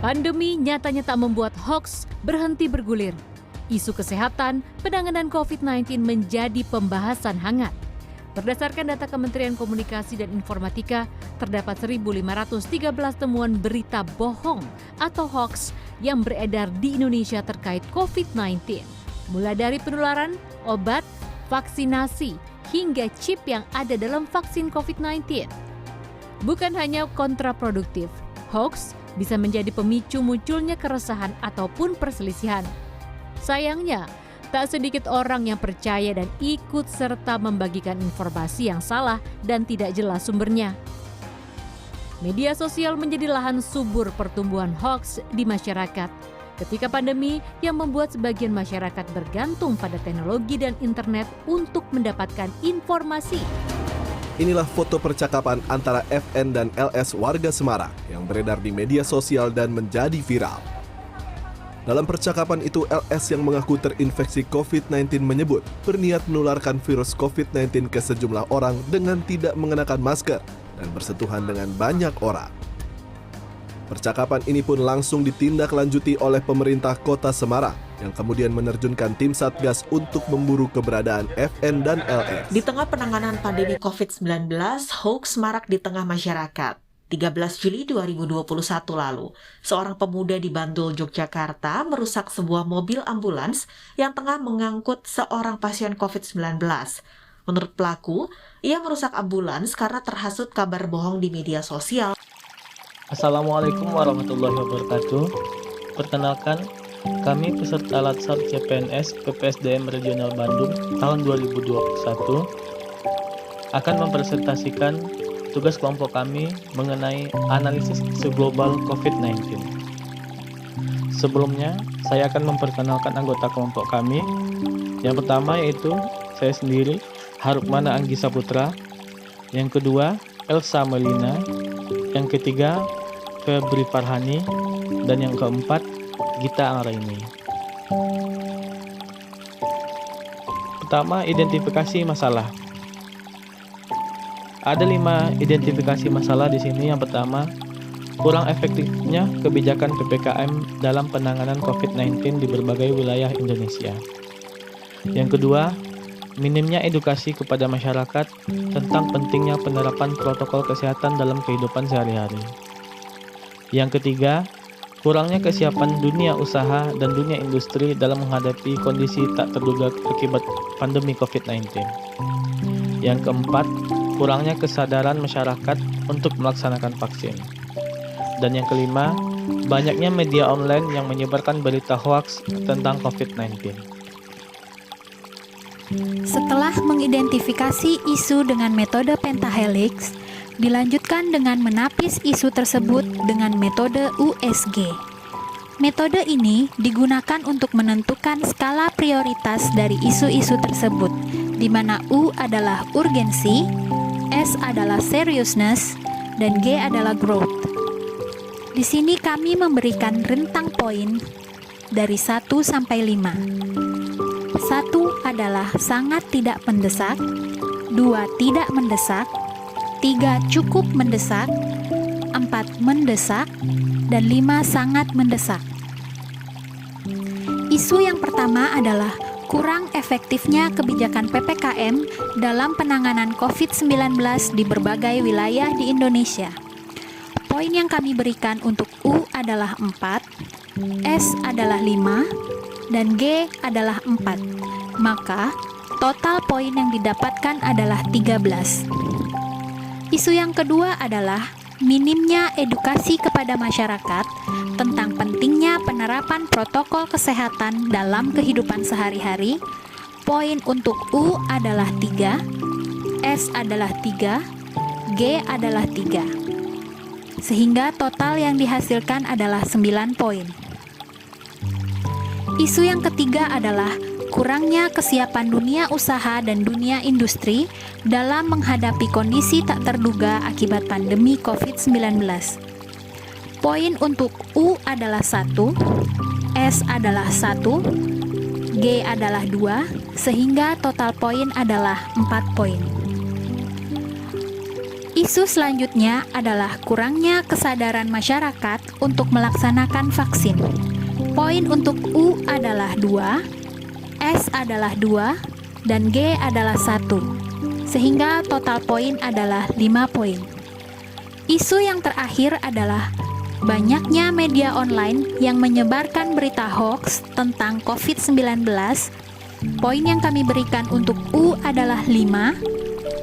Pandemi nyatanya tak membuat hoax berhenti bergulir. Isu kesehatan, penanganan COVID-19 menjadi pembahasan hangat. Berdasarkan data Kementerian Komunikasi dan Informatika, terdapat 1.513 temuan berita bohong atau hoax yang beredar di Indonesia terkait COVID-19. Mulai dari penularan, obat, vaksinasi, hingga chip yang ada dalam vaksin COVID-19. Bukan hanya kontraproduktif, hoax bisa menjadi pemicu munculnya keresahan ataupun perselisihan. Sayangnya, tak sedikit orang yang percaya dan ikut serta membagikan informasi yang salah dan tidak jelas sumbernya. Media sosial menjadi lahan subur pertumbuhan hoax di masyarakat. Ketika pandemi yang membuat sebagian masyarakat bergantung pada teknologi dan internet untuk mendapatkan informasi. Inilah foto percakapan antara FN dan LS warga Semarang yang beredar di media sosial dan menjadi viral. Dalam percakapan itu, LS yang mengaku terinfeksi COVID-19 menyebut berniat menularkan virus COVID-19 ke sejumlah orang dengan tidak mengenakan masker dan bersentuhan dengan banyak orang. Percakapan ini pun langsung ditindaklanjuti oleh pemerintah Kota Semarang yang kemudian menerjunkan tim Satgas untuk memburu keberadaan FN dan LS. Di tengah penanganan pandemi COVID-19, hoax marak di tengah masyarakat. 13 Juli 2021 lalu, seorang pemuda di Bantul, Yogyakarta merusak sebuah mobil ambulans yang tengah mengangkut seorang pasien COVID-19. Menurut pelaku, ia merusak ambulans karena terhasut kabar bohong di media sosial. Assalamualaikum warahmatullahi wabarakatuh. Perkenalkan, kami peserta Latsar CPNS PPSDM Regional Bandung tahun 2021 akan mempresentasikan tugas kelompok kami mengenai analisis isu global COVID-19. Sebelumnya, saya akan memperkenalkan anggota kelompok kami. Yang pertama yaitu saya sendiri, Harukmana Anggi Saputra. Yang kedua, Elsa Melina. Yang ketiga, Febri Farhani. Dan yang keempat, Gita Anggraini. Pertama, identifikasi masalah. Ada 5 identifikasi masalah di sini. Yang pertama, kurang efektifnya kebijakan PPKM dalam penanganan COVID-19 di berbagai wilayah Indonesia. Yang kedua, minimnya edukasi kepada masyarakat tentang pentingnya penerapan protokol kesehatan dalam kehidupan sehari-hari. Yang ketiga, kurangnya kesiapan dunia usaha dan dunia industri dalam menghadapi kondisi tak terduga akibat pandemi COVID-19. Yang keempat, kurangnya kesadaran masyarakat untuk melaksanakan vaksin. Dan yang kelima, banyaknya media online yang menyebarkan berita hoaks tentang COVID-19. Setelah mengidentifikasi isu dengan metode pentahelix, dilanjutkan dengan menapis isu tersebut dengan metode USG. Metode ini digunakan untuk menentukan skala prioritas dari isu-isu tersebut, di mana U adalah urgensi, S adalah seriousness, dan G adalah growth. Di sini kami memberikan rentang poin dari 1 sampai 5. 1 adalah sangat tidak mendesak, 2 tidak mendesak, 3 cukup mendesak, 4 mendesak, dan 5 sangat mendesak. Isu yang pertama adalah kurang efektifnya kebijakan PPKM dalam penanganan COVID-19 di berbagai wilayah di Indonesia. Poin yang kami berikan untuk U adalah 4, S adalah 5, dan G adalah 4. Maka, total poin yang didapatkan adalah 13. Isu yang kedua adalah minimnya edukasi kepada masyarakat tentang pentingnya penerapan protokol kesehatan dalam kehidupan sehari-hari. Poin untuk U adalah 3, S adalah 3, G adalah 3. Sehingga total yang dihasilkan adalah 9 poin. Isu yang ketiga adalah kurangnya kesiapan dunia usaha dan dunia industri dalam menghadapi kondisi tak terduga akibat pandemi COVID-19. Poin untuk U adalah 1, S adalah 1, G adalah 2, sehingga total poin adalah 4 poin. Isu selanjutnya adalah kurangnya kesadaran masyarakat untuk melaksanakan vaksin. Poin untuk U adalah 2, S adalah 2, dan G adalah 1. Sehingga total poin adalah 5 poin. Isu yang terakhir adalah banyaknya media online yang menyebarkan berita hoax tentang COVID-19. Poin yang kami berikan untuk U adalah 5,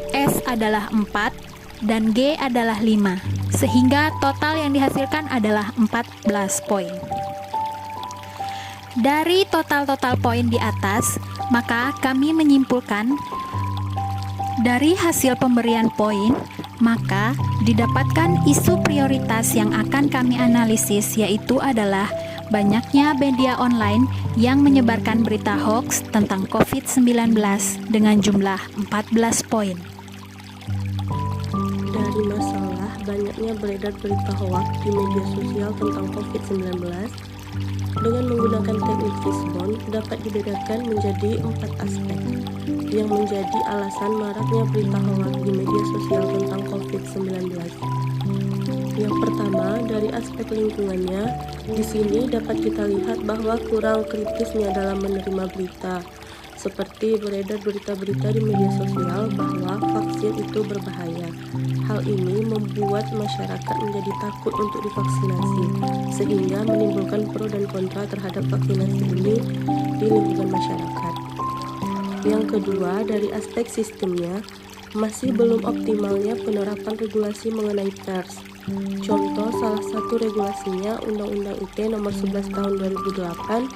S adalah 4, dan G adalah 5, sehingga total yang dihasilkan adalah 14 poin. Dari total poin di atas, maka kami menyimpulkan dari hasil pemberian poin, maka didapatkan isu prioritas yang akan kami analisis, yaitu adalah banyaknya media online yang menyebarkan berita hoax tentang COVID-19 dengan jumlah 14 poin. Dari masalah banyaknya beredar berita hoax di media sosial tentang COVID-19 dengan menggunakan teknik fishbone dapat dibedakan menjadi 4 aspek yang menjadi alasan maraknya berita hoax di media sosial tentang COVID-19. Yang pertama, dari aspek lingkungannya, di sini dapat kita lihat bahwa kurang kritisnya dalam menerima berita, seperti beredar berita-berita di media sosial bahwa vaksin itu berbahaya. Hal ini membuat masyarakat menjadi takut untuk divaksinasi, sehingga menimbulkan pro dan kontra terhadap vaksinasi ini di lingkungan masyarakat. Yang kedua, dari aspek sistemnya, masih belum optimalnya penerapan regulasi mengenai pers. Contoh, salah satu regulasinya Undang-Undang ITE Nomor 11 Tahun 2008,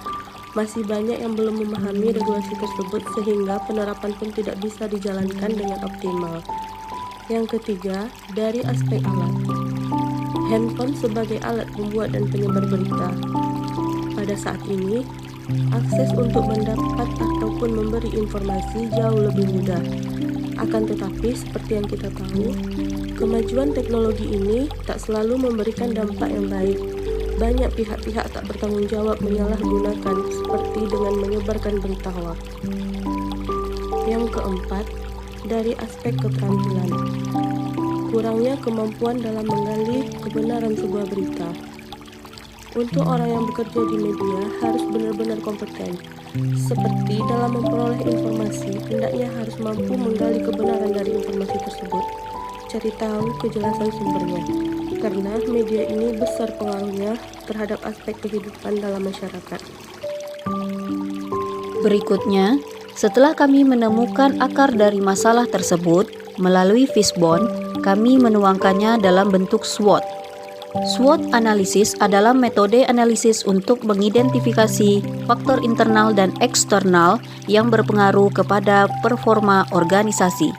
masih banyak yang belum memahami regulasi tersebut sehingga penerapan pun tidak bisa dijalankan dengan optimal. Yang ketiga, dari aspek alat. Handphone sebagai alat pembuat dan penyebar berita. Pada saat ini, akses untuk mendapat ataupun memberi informasi jauh lebih mudah. Akan tetapi, seperti yang kita tahu, kemajuan teknologi ini tak selalu memberikan dampak yang baik. Banyak pihak-pihak tak bertanggung jawab menyalahgunakan, seperti dengan menyebarkan berita hoax. Yang keempat, dari aspek keterampilan. Kurangnya kemampuan dalam menggali kebenaran sebuah berita. Untuk orang yang bekerja di media harus benar-benar kompeten. Seperti dalam memperoleh informasi, hendaknya harus mampu menggali kebenaran dari informasi tersebut. Cari tahu kejelasan sumbernya. Karena media ini besar pengaruhnya terhadap aspek kehidupan dalam masyarakat. Berikutnya, setelah kami menemukan akar dari masalah tersebut melalui fishbone, kami menuangkannya dalam bentuk SWOT. SWOT analisis adalah metode analisis untuk mengidentifikasi faktor internal dan eksternal yang berpengaruh kepada performa organisasi.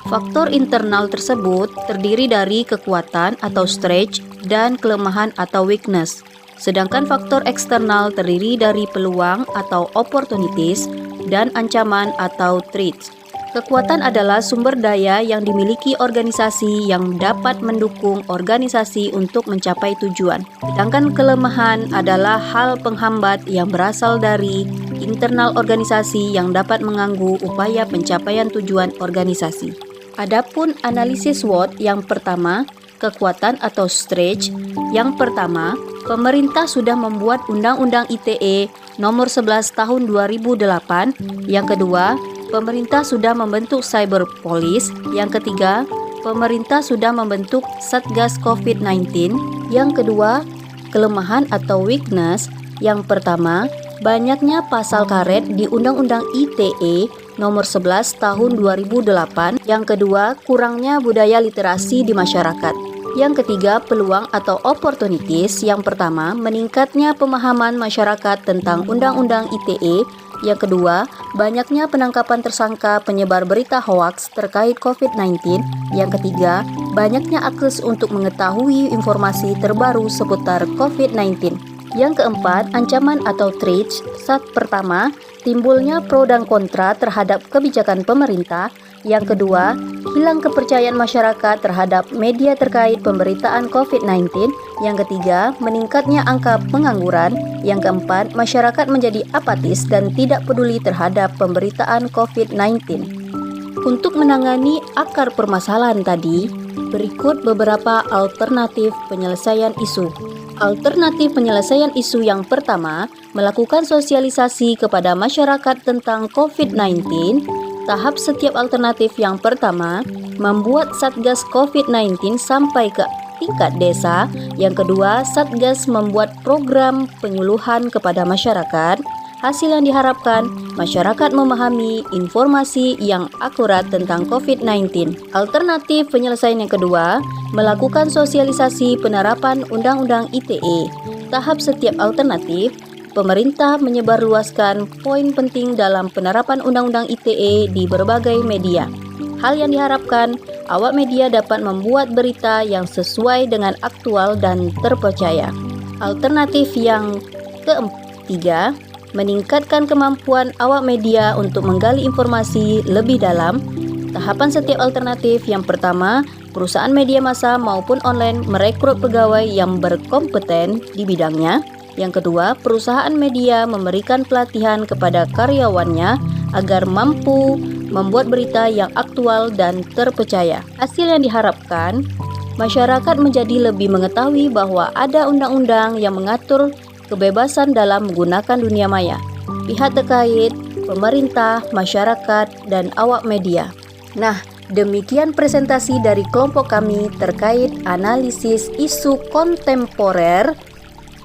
Faktor internal tersebut terdiri dari kekuatan atau strength dan kelemahan atau weakness. Sedangkan faktor eksternal terdiri dari peluang atau opportunities dan ancaman atau threats. Kekuatan adalah sumber daya yang dimiliki organisasi yang dapat mendukung organisasi untuk mencapai tujuan. Sedangkan kelemahan adalah hal penghambat yang berasal dari internal organisasi yang dapat mengganggu upaya pencapaian tujuan organisasi. Adapun analisis SWOT yang pertama, kekuatan atau strength. Yang pertama, pemerintah sudah membuat Undang-Undang ITE Nomor 11 Tahun 2008. Yang kedua, pemerintah sudah membentuk Cyber Police. Yang ketiga, pemerintah sudah membentuk Satgas COVID-19. Yang kedua, kelemahan atau weakness. Yang pertama, banyaknya pasal karet di Undang-Undang ITE Nomor 11 Tahun 2008. Yang kedua, kurangnya budaya literasi di masyarakat. Yang ketiga, peluang atau opportunities. Yang pertama, meningkatnya pemahaman masyarakat tentang Undang-Undang ITE. Yang kedua, banyaknya penangkapan tersangka penyebar berita hoaks terkait COVID-19. Yang ketiga, banyaknya akses untuk mengetahui informasi terbaru seputar COVID-19. Yang keempat, ancaman atau threats. Pertama, timbulnya pro dan kontra terhadap kebijakan pemerintah. Yang kedua, hilang kepercayaan masyarakat terhadap media terkait pemberitaan COVID-19. Yang ketiga, meningkatnya angka pengangguran. Yang keempat, masyarakat menjadi apatis dan tidak peduli terhadap pemberitaan COVID-19. Untuk menangani akar permasalahan tadi, Berikut beberapa alternatif penyelesaian isu. Alternatif penyelesaian isu yang pertama, melakukan sosialisasi kepada masyarakat tentang COVID-19. Tahap setiap alternatif yang pertama, membuat Satgas COVID-19 sampai ke tingkat desa. Yang kedua, Satgas membuat program penyuluhan kepada masyarakat. Hasil yang diharapkan, masyarakat memahami informasi yang akurat tentang COVID-19. Alternatif penyelesaian yang kedua, melakukan sosialisasi penerapan Undang-Undang ITE. Tahap setiap alternatif, pemerintah menyebarluaskan poin penting dalam penerapan Undang-Undang ITE di berbagai media. Hal yang diharapkan, awak media dapat membuat berita yang sesuai dengan aktual dan terpercaya. Alternatif yang ketiga, meningkatkan kemampuan awak media untuk menggali informasi lebih dalam. Tahapan setiap alternatif yang pertama, perusahaan media massa maupun online merekrut pegawai yang berkompeten di bidangnya. Yang kedua, perusahaan media memberikan pelatihan kepada karyawannya agar mampu membuat berita yang aktual dan terpercaya. Hasil yang diharapkan, masyarakat menjadi lebih mengetahui bahwa ada undang-undang yang mengatur kebebasan dalam menggunakan dunia maya. Pihak terkait, pemerintah, masyarakat, dan awak media. Nah, demikian presentasi dari kelompok kami terkait analisis isu kontemporer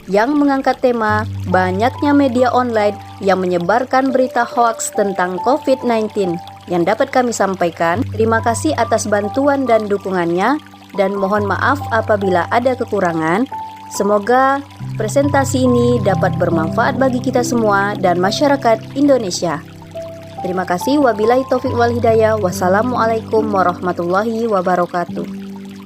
yang mengangkat tema banyaknya media online yang menyebarkan berita hoaks tentang COVID-19 yang dapat kami sampaikan. Terima kasih atas bantuan dan dukungannya, dan mohon maaf apabila ada kekurangan. Semoga presentasi ini dapat bermanfaat bagi kita semua dan masyarakat Indonesia. Terima kasih. Wabillahi taufiq wal hidayah. Wassalamualaikum warahmatullahi wabarakatuh.